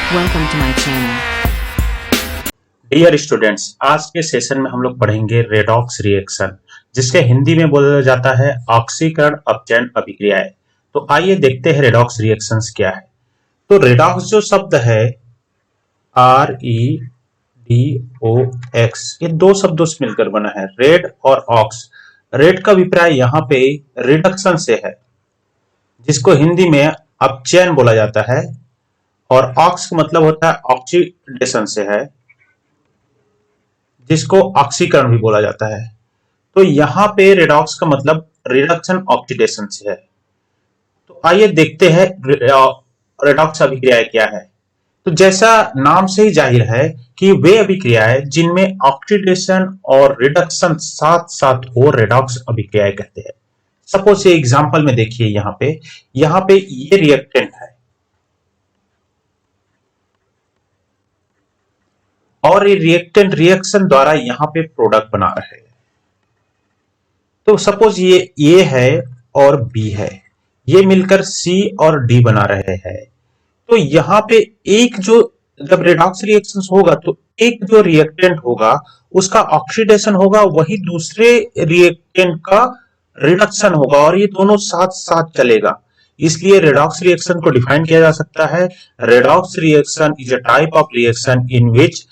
Welcome to my channel. Dear students, आज के session में हम लोग पढ़ेंगे रेडॉक्स रिएक्शन, जिसके हिंदी में बोला जाता है ऑक्सीकरण अपचयन अभिक्रियाएं। तो आइए देखते हैं रेडॉक्स रिएक्शंस क्या है। तो रेडॉक्स जो शब्द है REDOX, ये दो शब्दों से मिलकर बना है, रेड और ऑक्स। रेड का अभिप्राय यहाँ पे रिडक्शन से है, जिसको हिंदी में अपचयन बोला जाता है, और ऑक्स का मतलब होता है ऑक्सीडेशन से है, जिसको ऑक्सीकरण भी बोला जाता है। तो यहाँ पे रेडॉक्स का मतलब रिडक्शन ऑक्सीडेशन से है। तो आइए देखते हैं रेडॉक्स अभिक्रियाएं क्या है। तो जैसा नाम से ही जाहिर है कि वे अभिक्रियाएं जिनमें ऑक्सीडेशन और रिडक्शन साथ साथ हो, रेडॉक्स अभिक्रियाएं कहते हैं। सपोज ये एग्जांपल में देखिए, यहाँ पे ये रिएक्टेंट है और ये रिएक्टेंट रिएक्शन द्वारा यहाँ पे प्रोडक्ट बना रहे हैं। तो सपोज ये है और बी है, ये मिलकर सी और डी बना रहे हैं। तो यहाँ पे एक जो जब रेडॉक्स रिएक्शंस होगा तो एक जो रिएक्टेंट होगा उसका ऑक्सीडेशन होगा, वही दूसरे रिएक्टेंट का रिडक्शन होगा, और ये दोनों साथ साथ चलेगा। इसलिए रेडॉक्स रिएक्शन को डिफाइन किया जा सकता है, redox reaction is a type of reaction in which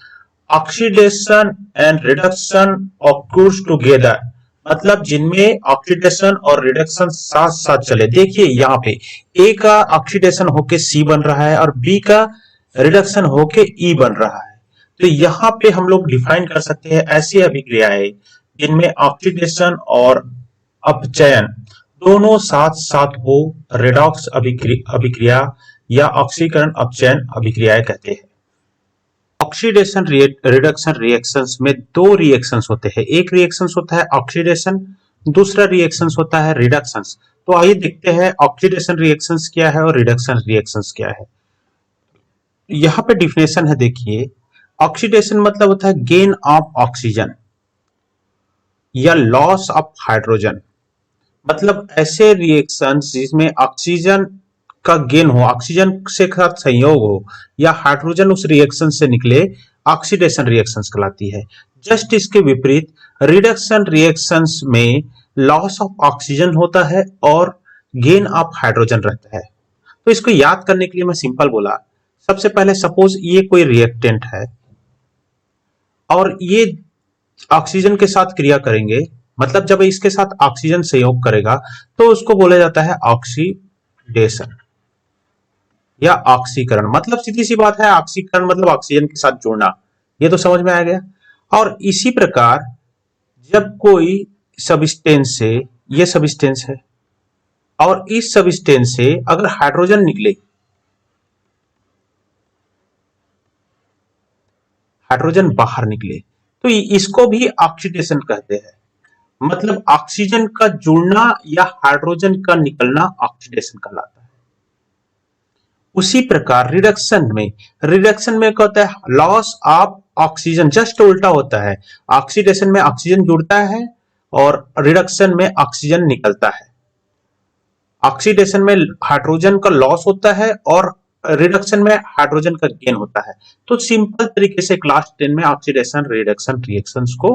oxidation and reduction occurs together. मतलब जिनमें ऑक्सीडेशन और रिडक्शन साथ साथ चले। देखिए यहाँ पे ए का ऑक्सीडेशन होके सी बन रहा है और बी का रिडक्शन होके ई बन रहा है। तो यहाँ पे हम लोग डिफाइन कर सकते हैं ऐसी अभिक्रियाएं जिनमें ऑक्सीडेशन और अपचयन दोनों साथ साथ हो, रेडॉक्स अभिक्रिया या ऑक्सीकरण अपचयन अभिक्रियाएं कहते हैं। ऑक्सीडेशन रिडक्शन रिएक्शंस में दो रिएक्शंस होते हैं, एक रिएक्शंस होता है ऑक्सीडेशन, दूसरा रिएक्शंस होता है रिडक्शंस। तो आइए देखते हैं ऑक्सीडेशन रिएक्शंस क्या है और रिडक्शन रिएक्शंस क्या है। यहाँ पे डिफिनेशन है, देखिए ऑक्सीडेशन मतलब होता है गेन ऑफ ऑक्सीजन या लॉस ऑफ हाइड्रोजन। मतलब ऐसे रिएक्शंस जिसमें ऑक्सीजन का गेन हो, ऑक्सीजन से साथ संयोग हो, या हाइड्रोजन उस रिएक्शन से निकले, ऑक्सीडेशन रिएक्शंस कहलाती है। जस्ट इसके विपरीत रिडक्शन रिएक्शंस में लॉस ऑफ ऑक्सीजन होता है और गेन ऑफ हाइड्रोजन रहता है। तो इसको याद करने के लिए मैं सिंपल बोला, सबसे पहले सपोज ये कोई रिएक्टेंट है और ये ऑक्सीजन के साथ क्रिया करेंगे, मतलब जब इसके साथ ऑक्सीजन संयोग करेगा तो उसको बोला जाता है ऑक्सीडेशन या ऑक्सीकरण। मतलब सीधी सी बात है, ऑक्सीकरण मतलब ऑक्सीजन के साथ जुड़ना। ये तो समझ में आ गया। और इसी प्रकार जब कोई सबस्टेंस से, ये सबस्टेंस है और इस सबस्टेंस से अगर हाइड्रोजन निकले, हाइड्रोजन बाहर निकले, तो इसको भी ऑक्सीडेशन कहते हैं। मतलब ऑक्सीजन का जुड़ना या हाइड्रोजन का निकलना ऑक्सीडेशन कहलाता है। उसी प्रकार रिडक्शन में क्या होता है, लॉस ऑफ ऑक्सीजन, जस्ट उल्टा होता है। ऑक्सीडेशन में ऑक्सीजन जुड़ता है और रिडक्शन में ऑक्सीजन निकलता है। ऑक्सीडेशन में हाइड्रोजन का लॉस होता है और रिडक्शन में हाइड्रोजन का गेन होता है। तो सिंपल तरीके से क्लास 10 में ऑक्सीडेशन रिडक्शन रिएक्शंस को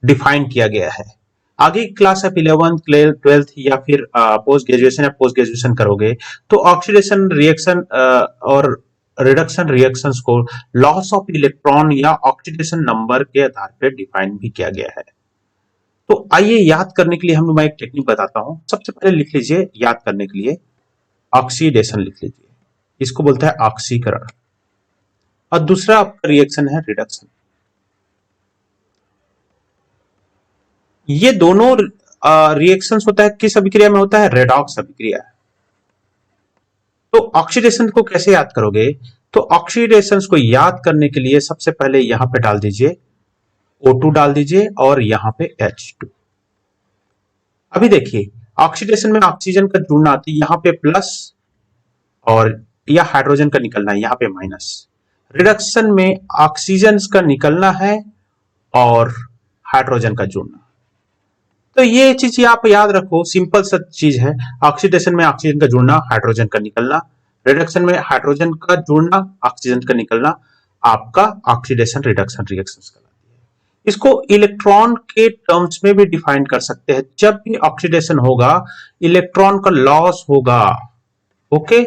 डिफाइन किया गया है। आगे क्लास आप 11th 12th या फिर पोस्ट ग्रेजुएशन करोगे तो ऑक्सीडेशन रिएक्शन और रिडक्शन रिएक्शंस को लॉस ऑफ इलेक्ट्रॉन या ऑक्सीडेशन नंबर के आधार पर डिफाइन भी किया गया है। तो आइए याद करने के लिए मैं एक टेक्निक बताता हूं। सबसे पहले लिख लीजिए, याद करने के लिए ऑक्सीडेशन लिख लीजिए, इसको बोलते हैं ऑक्सीकरण, और दूसरा आपका रिएक्शन है रिडक्शन। ये दोनों रिएक्शंस होता है किस अभिक्रिया में होता है, रेडॉक्स अभिक्रिया। तो ऑक्सीडेशन को कैसे याद करोगे, तो ऑक्सीडेशन को याद करने के लिए सबसे पहले यहां पे डाल दीजिए O2 डाल दीजिए और यहां पे H2। अभी देखिए ऑक्सीडेशन में ऑक्सीजन का जुड़ना आती है, यहां पे प्लस, और या हाइड्रोजन का निकलना है, यहां पे माइनस। रिडक्शन में ऑक्सीजन का निकलना है और हाइड्रोजन का जुड़ना। तो ये चीज आप याद रखो, सिंपल सा चीज है। ऑक्सीडेशन में ऑक्सीजन का जुड़ना, हाइड्रोजन का निकलना। रिडक्शन में हाइड्रोजन का जुड़ना, ऑक्सीजन का निकलना आपका ऑक्सीडेशन रिडक्शन रिएक्शन कहलाती है। इसको इलेक्ट्रॉन के टर्म्स में भी डिफाइन कर सकते हैं। जब भी ऑक्सीडेशन होगा इलेक्ट्रॉन का लॉस होगा, ओके,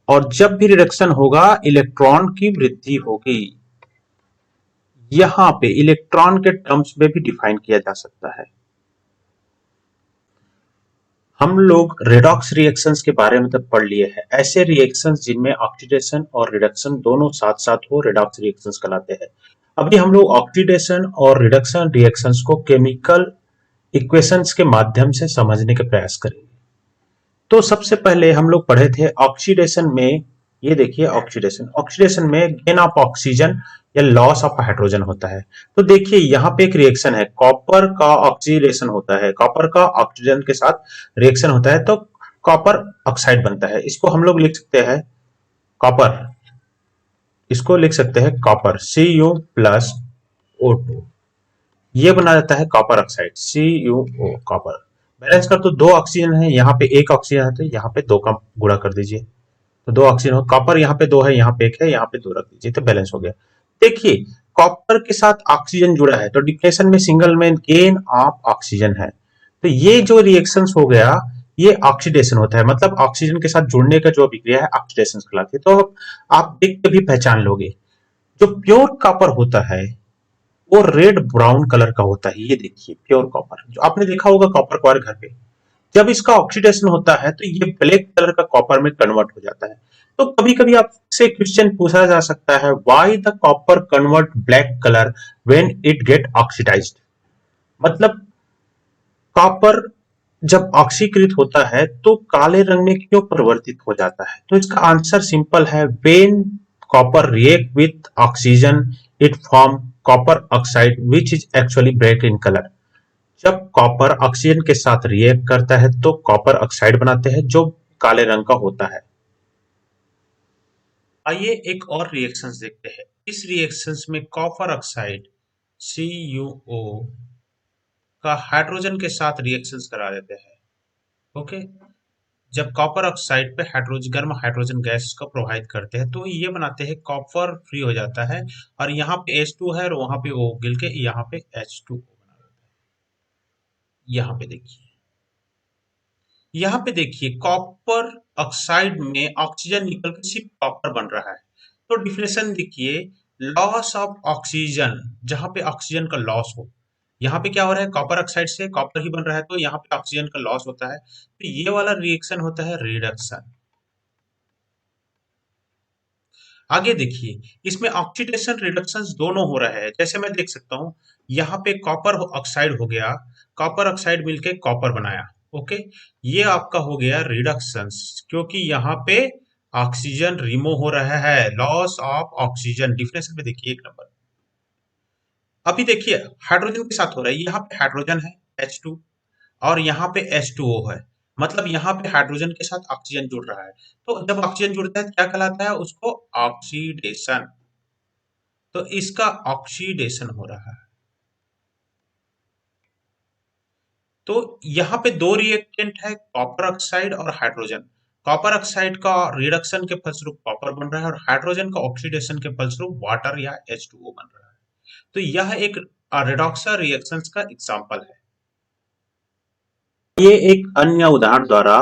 और जब भी रिडक्शन होगा इलेक्ट्रॉन की वृद्धि होगी। यहां पे इलेक्ट्रॉन के टर्म्स में भी डिफाइन किया जा सकता है। हम लोग रेडॉक्स रिएक्शंस के बारे में तो पढ़ लिए हैं। ऐसे रिएक्शंस जिनमें ऑक्सीडेशन और रिडक्शन दोनों साथ साथ हो रेडॉक्स रिएक्शंस कहलाते हैं। अभी हम लोग ऑक्सीडेशन और रिडक्शन रिएक्शंस को केमिकल इक्वेशंस के माध्यम से समझने के प्रयास करेंगे। तो सबसे पहले हम लोग पढ़े थे ऑक्सीडेशन में, ये देखिए ऑक्सीडेशन, ऑक्सीडेशन में गेन ऑफ ऑक्सीजन या लॉस ऑफ हाइड्रोजन होता है। तो देखिए यहाँ पे एक रिएक्शन है, कॉपर का ऑक्सीडेशन होता है, कॉपर का ऑक्सीजन के साथ रिएक्शन होता है तो कॉपर ऑक्साइड बनता है। इसको हम लोग लिख सकते हैं कॉपर, इसको लिख सकते हैं कॉपर Cu प्लस O2, ये बना जाता है copper oxide CuO, copper. Balance कर तो दो ऑक्सीजन है, यहाँ पे एक ऑक्सीजन है तो यहाँ पे दो का गुणा कर दीजिए, तो दो ऑक्सीजन हो, कॉपर यहाँ पे दो है, यहाँ पे एक है, यहाँ पे दो रख दीजिए तो बैलेंस हो गया। देखिए कॉपर के साथ ऑक्सीजन जुड़ा है तो डिप्लेशन में सिंगल में गेन ऑफ ऑक्सीजन है, तो ये जो रिएक्शंस हो गया ये ऑक्सीडेशन होता है, मतलब ऑक्सीजन के साथ जुड़ने का जो अभिक्रिया है ऑक्सीडेशन कहलाती है। तो आप देख के भी पहचान लोगे, जो प्योर कॉपर होता है वो रेड ब्राउन कलर का होता है। ये देखिए प्योर कॉपर, जो आपने देखा होगा कॉपर क्वार घर पे, जब इसका ऑक्सीडेशन होता है तो ये ब्लैक कलर का कॉपर में कन्वर्ट हो जाता है। तो कभी कभी आपसे क्वेश्चन पूछा जा सकता है, why the copper convert black colour when it get oxidized, मतलब कॉपर जब ऑक्सीकृत होता है तो काले रंग में क्यों परिवर्तित हो जाता है? तो इसका आंसर सिंपल है, when copper react with oxygen it form copper oxide which is actually black in colour. जब कॉपर ऑक्सीजन के साथ रिएक्ट करता है तो कॉपर ऑक्साइड बनाते हैं जो काले रंग का होता है। आइए एक और रिएक्शंस देखते हैं। इस रिएक्शंस में कॉपर ऑक्साइड CuO का हाइड्रोजन के साथ रिएक्शंस करा देते हैं, ओके। जब कॉपर ऑक्साइड पे हाइड्रोजन, गर्म हाइड्रोजन गैस को प्रोवाइड करते हैं तो ये बनाते हैं, कॉपर फ्री हो जाता है और यहाँ पे H2 है और वहां पे O गिल के यहाँ पे H2O बना देता है। यहाँ पे देखिए कॉपर ऑक्साइड में ऑक्सीजन निकल के सिर्फ कॉपर बन रहा है। तो डिफिनेशन देखिए, लॉस ऑफ ऑक्सीजन, जहां पे ऑक्सीजन का लॉस हो, यहाँ पे क्या हो रहा है, कॉपर ऑक्साइड से कॉपर ही बन रहा है तो यहाँ पे ऑक्सीजन का लॉस होता है, तो ये वाला रिएक्शन होता है रिडक्शन। आगे देखिए, इसमें ऑक्सीडेशन रिडक्शन दोनों हो रहा है। जैसे मैं देख सकता हूँ यहाँ पे कॉपर ऑक्साइड हो गया, कॉपर ऑक्साइड मिलके कॉपर बनाया, ओके, ये आपका हो गया रिडक्शन, क्योंकि यहाँ पे ऑक्सीजन रिमूव हो रहा है, लॉस ऑफ ऑक्सीजन। डिफिनेशन में देखिए एक नंबर। अभी देखिए हाइड्रोजन के साथ हो रहा है, यहाँ पे हाइड्रोजन है H2 और यहाँ पे H2O है, मतलब यहाँ पे हाइड्रोजन के साथ ऑक्सीजन जुड़ रहा है। तो जब ऑक्सीजन जुड़ता है तो क्या कहलाता है, उसको ऑक्सीडेशन। तो इसका ऑक्सीडेशन हो रहा है। तो यहाँ पे दो रिएक्टेंट है, कॉपर ऑक्साइड और हाइड्रोजन। कॉपर ऑक्साइड का रिडक्शन के फलस्वरूप कॉपर बन रहा है और हाइड्रोजन का ऑक्सीडेशन के फलस्वरूप वाटर या H2O बन रहा है। तो यह एक रेडॉक्स रिएक्शंस का एग्जांपल है। ये एक अन्य उदाहरण द्वारा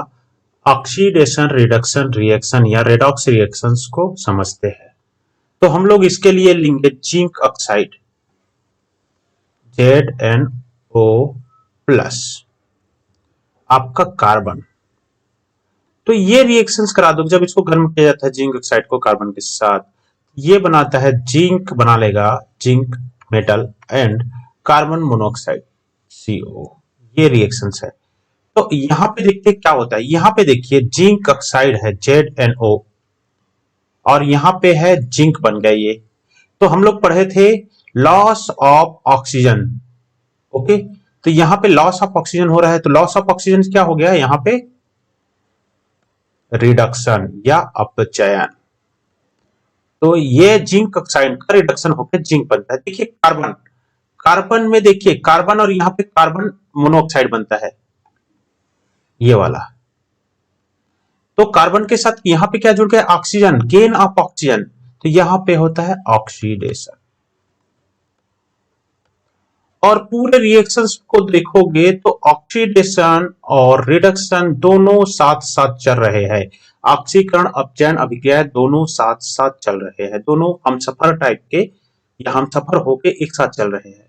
ऑक्सीडेशन रिडक्शन रिएक्शन या रेडॉक्स रिएक्शंस को समझते हैं। तो हम लोग इसके लिए लेंगे जिंक ऑक्साइड ZnO प्लस, आपका कार्बन। तो ये रिएक्शंस करा दो, जब इसको गर्म किया जाता है जिंक ऑक्साइड को कार्बन के साथ, ये बनाता है जिंक, बना लेगा zinc metal and carbon monoxide CO। ये रिएक्शंस है। तो यहाँ पे देखिए क्या होता है, यहाँ पे देखिए जिंक ऑक्साइड है ZnO और यहाँ पे है जिंक बन गया ये। तो हम लोग पढ़े थे लॉस ऑफ ऑक्सीजन, ओके, तो यहाँ पे लॉस ऑफ ऑक्सीजन हो रहा है, तो लॉस ऑफ ऑक्सीजन क्या हो गया, यहाँ पे रिडक्शन या अपचयन। तो ये जिंक ऑक्साइड का रिडक्शन होकर जिंक बनता है। देखिए कार्बन, कार्बन में देखिए कार्बन और यहाँ पे कार्बन मोनोऑक्साइड बनता है, ये वाला। तो कार्बन के साथ यहाँ पे क्या जुड़ गया, ऑक्सीजन, गेन ऑफ ऑक्सीजन, तो यहाँ पे होता है ऑक्सीडेशन। और पूरे रिएक्शंस को देखोगे तो ऑक्सीडेशन और रिडक्शन दोनों साथ साथ चल रहे हैं, ऑक्सीकरण अपचयन अभिक्रिया दोनों साथ साथ चल रहे हैं, दोनों हमसफर टाइप के या हमसफर होके एक साथ चल रहे हैं।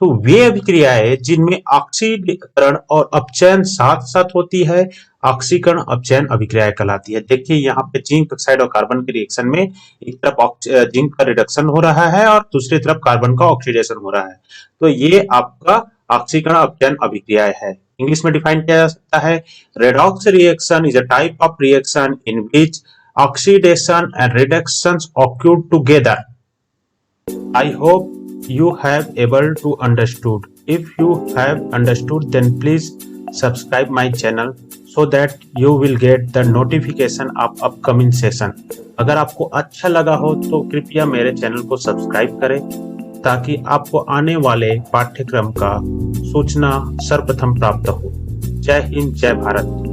तो वे अभिक्रियाएं जिनमें ऑक्सीकरण और अपचयन साथ साथ होती है, ऑक्सीकरण अपचयन अभिक्रिया कहलाती है। देखिए यहाँ पे जिंक ऑक्साइड और कार्बन के रिएक्शन में एक तरफ जिंक का रिडक्शन हो रहा है और दूसरी तरफ कार्बन का ऑक्सीडेशन हो रहा है, तो ये आपका ऑक्सीकरण अपचयन अभिक्रिया है। इंग्लिश में डिफाइन किया जा सकता है, redox reaction is a type of reaction in which oxidation and reduction occur together. I hope you have able to understood. If you have understood, then please subscribe my channel so that you will get the notification of upcoming session. अगर आपको अच्छा लगा हो तो कृपया मेरे channel को subscribe करें ताकि आपको आने वाले पाठ्यक्रम का सूचना सर्वप्रथम प्राप्त हो। जय हिंद, जय भारत।